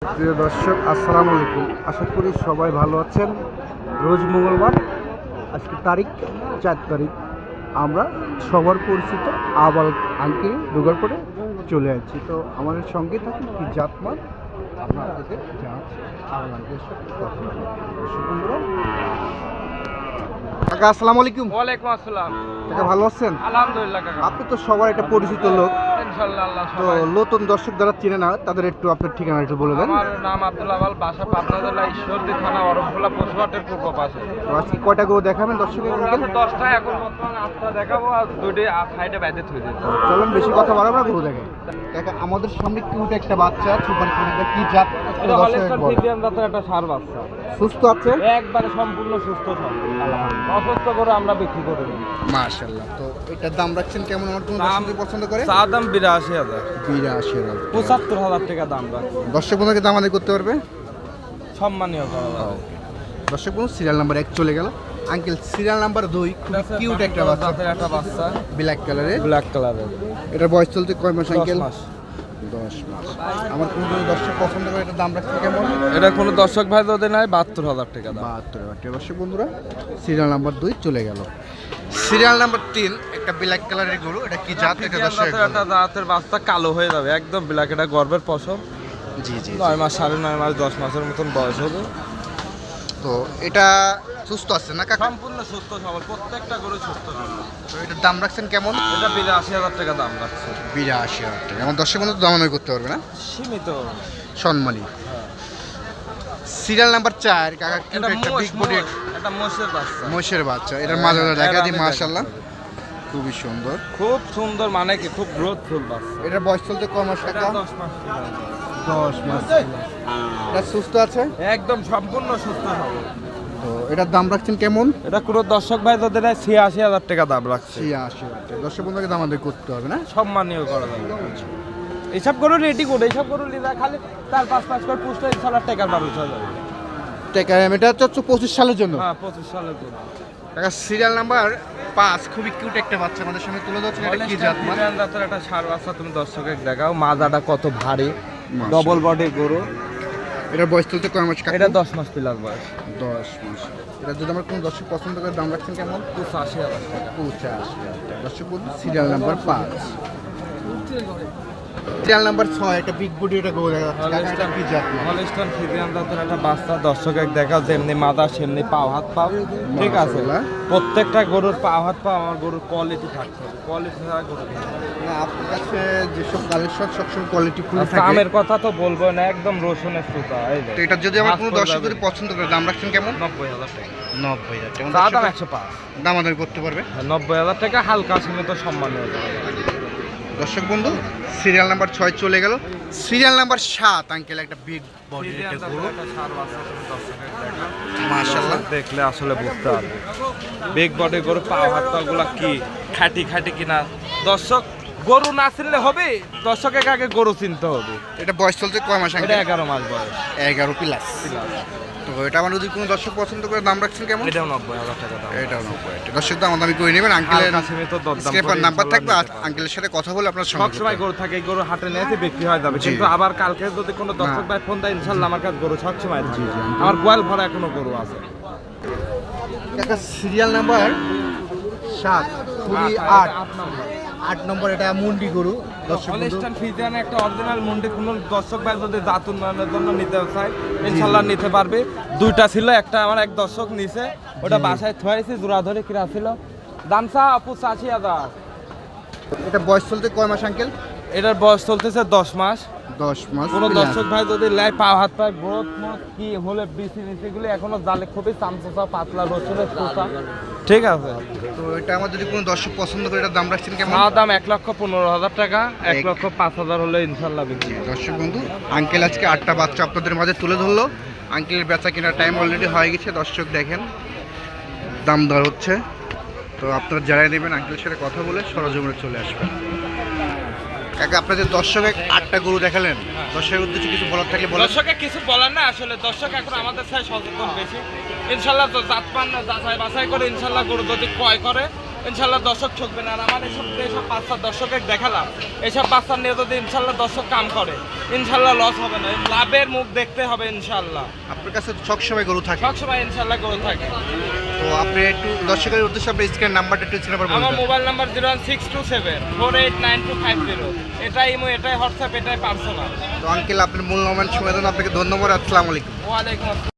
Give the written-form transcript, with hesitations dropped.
প্রিয় দর্শক আসসালামু আলাইকুম, আশা করি সবাই ভালো আছেন। রোজ মঙ্গলবার, আজকে তারিখ 4 তারিখ, আমরা সবার পরিচিত আবাল আঙ্কেল দুর্গাপুরে চলে আসছি। তো আমাদের সঙ্গে থাকুন কি জাতমান আপনাদের জাত আবাল আঙ্কেলের সাথে কথা বলবো। দর্শক বন্ধুরা, কাকা আসসালামু আলাইকুম। ওয়ালাইকুম আসসালাম। কাকা ভালো আছেন? আলহামদুলিল্লাহ কাকা। আপনি তো সবার একটা পরিচিত লোক, ইনশাআল্লাহ আল্লাহ তো সবাই। নতুন দর্শক যারা চেনে না তাদের একটু আপনার ঠিকানা একটু বলে দেন। আমার নাম আব্দুল আওয়াল, বাসা পাবনা জেলা ঈশ্বরদী থানা অরমখোলা পশুহাটের পূর্ব পাশে। তো আজকে কয়টা গরু দেখাবেন দর্শকের? আছে 10টা, এখন বর্তমানে 8টা দেখাবো আর 2টি সাইডে বাইরে থুই দিতে। চলুন বেশি কথা বাড়াবো না, গরু দেখেন। দেখা আমাদের সামনে কিউট একটা বাচ্চা সুপার কিউট, কি জাত? এটা হলিস্টার ফ্রিজিয়ান জাতের একটা ষাঁড় বাচ্চা। সুস্থ আছে? একবারে সম্পূর্ণ সুস্থ সবল। অসুস্থ করে আমরা বিক্রি করে দিই। মাশাআল্লাহ। তো এটার দাম রাখছেন কেমন? আমার কোনো দর্শক পছন্দ করে? চা দাম 82,000। 82,000। 75,000 টাকা দাম রাখছে। দর্শক বন্ধুকে দাম আদায় করতে পারবে? সম্মানীয় করা যাবে। দর্শক বন্ধু, সিরিয়াল নাম্বার 1 চলে গেল। আঙ্কেল সিরিয়াল নাম্বার 2, খুব কিউট একটা বাচ্চা, জাতের একটা বাচ্চা, ব্ল্যাক কালারের। ব্ল্যাক কালারের। এটার বয়স চলতে কয় মাস 10 আঙ্কেল? মাস। 10 মাস। আমার কোনো দর্শক পছন্দ করে এটার দাম রাখছে কেমন? এটা কোনো দর্শক ভাই যদি নাই 72,000 টাকা দাম। 72,000। দর্শক বন্ধুরা, সিরিয়াল নাম্বার 2 চলে গেল। সিরিয়াল নাম্বার 3 একটা ব্ল্যাক কালারের গরু, এটা কি জাত? এটা দর্শক একটা জাতের বাচ্চা কালো হয়ে যাবে একদম ব্ল্যাক, এটা গর্ভের পশম। জি জি। 9 মাস 9.5 মাস 10 মাসের মতন বয়স হবে। তো এটা সুস্থ আছে না কাকা? সম্পূর্ণ সুস্থ সবল, প্রত্যেকটা গরু সুস্থ সবল। তো এটার দাম রাখছেন কেমন? এটা 82,000 টাকা দাম রাখছে। 82,000 টাকা। আমার দর্শক বন্ধু দামাদামি করতে পারবে না? সীমিত। সম্মানী। সিরিয়াল নাম্বার 4 কাকা, এটা একটা মোষ, বিগ বডি, এটা মোষের বাচ্চা। মোষের বাচ্চা। এটার মাজাটা দেখা দিই, আমি মাশাআল্লাহ খুবই সুন্দর। খুব সুন্দর, মানে কি খুব গ্রোথফুল বাচ্চা। এটার বয়স চলতে কয় মাস এটা কাকা? 10 মাস। 10 মাস। এটা সুস্থ আছে? একদম সম্পূর্ণ সুস্থ সবল। তো এটার দাম রাখছেন কেমন? এটা কোনো দর্শক ভাই যদি নাই 86,000 টাকা দাম রাখছে। 86,000 টাকা। দর্শক বন্ধুকে দামাদামি করতে হবে না? সম্মানীয় করা যাবে। এইসব গরু রেডি করে, এইসব গরু লিদা খালি 4-5 মাস করে পুষলে 1,000 টাকার মানুষ হয়ে যাবে। টাকা এটা হচ্ছে 25 সালের জন্য। হ্যাঁ 25 সালের জন্য। কাকা সিরিয়াল নাম্বার 5 খুবই কিউট একটা বাচ্চা আমাদের সামনে তুলে ধরছেন। এটা কি জাত? হলিস্টার জাতের একটা ষাঁড় বাচ্চা, তুমি দর্শকে দেখাও মাজাটা কত ভারী, মাশাআল্লাহ। ডবল বডির গরু। এটার বয়স চলতে কয় মাস কাকা? এটা 10 মাস প্লাস বয়স। 10 মাস। এটা যদি আমার কোনো দর্শক পছন্দ করে দাম রাখছেন কেমন? 85,000 টাকা। 85,000 টাকা। দর্শক বন্ধু, সিরিয়াল নাম্বার 5। সিরিয়াল নাম্বার 6 একটা বিগ বডি, এটা গো দেখা যাচ্ছে। কাকা এটা কি জাত? হলিস্টার ফ্রিজিয়ান জাতের একটা বাচ্চা, দর্শকে দেখাও যেমনি মাথা সেমনি পাও হাত পাও, ঠিক আছে? মাশাআল্লাহ। প্রত্যেকটা গরুর পাও হাত পাও আমার গরুর কোয়ালিটি থাকছে, কোয়ালিটি ছাড়া গরু থাকে না। না, আপনার কাছে যেসব কালেকশন সবসময় কোয়ালিটি ফুল আর থাকে। দামের কথা তো বলবো না, একদম রসুনের সুতা। এই যে তো এটা যদি আমার কোনো হাত দর্শক পড়ে যদি যাবে। পছন্দ করে দাম রাখছেন কেমন? 90,000 টাকা। 90,000 টাকা। চা দাম 105। দামাদামি করতে পারবে? 90,000 টাকা হালকা সীমিত সম্মান হয়ে যাবে। দর্শক বন্ধু, সিরিয়াল নাম্বার 6 চলে গেল। সিরিয়াল নাম্বার 7 আঙ্কেল একটা বিগ বডি, ফ্রিজিয়ান এটা জাতের গরু একটা ষাঁড় বাচ্চা, তুমি দর্শকে দেখাও। মাশাআল্লাহ। দেখলে আসলে বুঝতে পারবে বিগ বডি গরু, পা হাত পা গুলা কি খাটি খাটি কিনা। দর্শক গরু না চিনলে হবে, দর্শকের আগে গরু চিনতে হবে। এটা বয়স চলতে কয় মাস এটা আঙ্কেল? 11 মাস বয়স। 11 প্লাস। তো এটা আমার যদি কোনো দর্শক পছন্দ করে দাম রাখছেন কেমন? এটাও 90,000 টাকা দাম। এটাও 90,000 টাকা। দর্শক দামাদামি করে নেবেন। আঙ্কেলের হালকা সীমিত দরদাম স্ক্রেপার করে নাম্বার থাকবে, ইনশাআল্লাহ নিতে পারবে। আঙ্কেলের সাথে কথা বলে আপনার সব সঙ্গে সময় গরু থাকে, এই গরু হাটে নিয়ে বিক্রি হয়ে যাবে, জি। কিন্তু আবার কালকে যদি কোনো দর্শক না। ভাই ফোন দেয় ইনশাল্লাহ আমার কাছে গরু সব সময় থাকে। জি। আমার গোয়াল ভরা এখনো গরু আছে। একটা সিরিয়াল নাম্বার 7 খুবই 8 নম্বর, এটা মুন্ডি গরু। দর্শক বন্ধু, হলিস্টার ফ্রিজিয়ান একটা অরিজিনাল মুন্ডি, কোনো দর্শক ভাই যদি জাত উন্নয়নের জন্য নিতে চায় ইনশাল্লাহ নিতে পারবে। দুইটা ছিল, একটা আমার এক দর্শক নিছে, ওটা বাসায় থুয়েছি জোড়া ধরে কিনা ছিল। দাম চা 85,000। এটা বয়স চলতে কয় মাস আঙ্কেল? এটার বয়স চলতেছে 10 মাস। 10 মাস। কোনো plus। দর্শক ভাই যদি লাই পা হাত পায় গ্রোথ মোথ কি হলে বিসি নিচিগুলি এখনো জালে খুবই চামচা পাতলা রসুনের চোষা, ঠিক আছে? তো এটা আমার যদি কোনো দর্শক পছন্দ করে এটার দাম রাখছেন কেমন? আমার দাম 1,15,000 টাকা। 1,05,000 হলে ইনশাল্লাহ বিক্রি। দর্শক বন্ধু, আঙ্কেল আজকে 8টা বাচ্চা আপনাদের মাঝে তুলে ধরলো। আঙ্কেলের বেচা কেনার টাইম অলরেডি হয়ে গেছে। দর্শক দেখেন দাম দর হচ্ছে। তো আপনারা যারাই নেবেন আঙ্কেলের সাথে কথা বলে সরজমিনে চলে আসবেন। কাকা, আপনাদের দর্শকে 8টা গরু দেখালেন, দর্শকের উদ্দেশ্যে কিছু বলার থাকলে বলেন। দর্শকের কিছু বলার না, আসলে দর্শক এখন আমাদের সাথে সচেতন বেশি। ইনশাল্লাহ তো জাত পান না যাচাই বাছাই করে ইনশাল্লাহ গরু যদি ক্রয় করে ইনশাল্লাহ দর্শক ঠকবে না। আর আমার এইসব বাচ্চার দর্শকের দেখালাম, এইসব বাচ্চা নিয়ে যদি ইনশাল্লাহ দর্শক কাম করে, ইনশাল্লাহ লস হবে না, লাভের মুখ দেখতে হবে ইনশাল্লাহ। আপনার কাছে সবসময় গরু থাকে, সবসময় ইনশাল্লাহ করে থাকে। তো আপনি একটু দর্শকের উদ্দেশ্যে আপনার স্ক্রিন নাম্বারটা একটু স্ক্রিন নাম্বার আমার বলবেন। Mobile number 01627489250। এটাই ইমো, এটাই হোয়াটসঅ্যাপ, এটাই পার্সোনাল। তো আঙ্কেল আপনার মূল্যবান সময় দেন, আপনাকে ধন্যবাদ। আসসালামু আলাইকুম। ওয়ালাইকুম আসসালাম।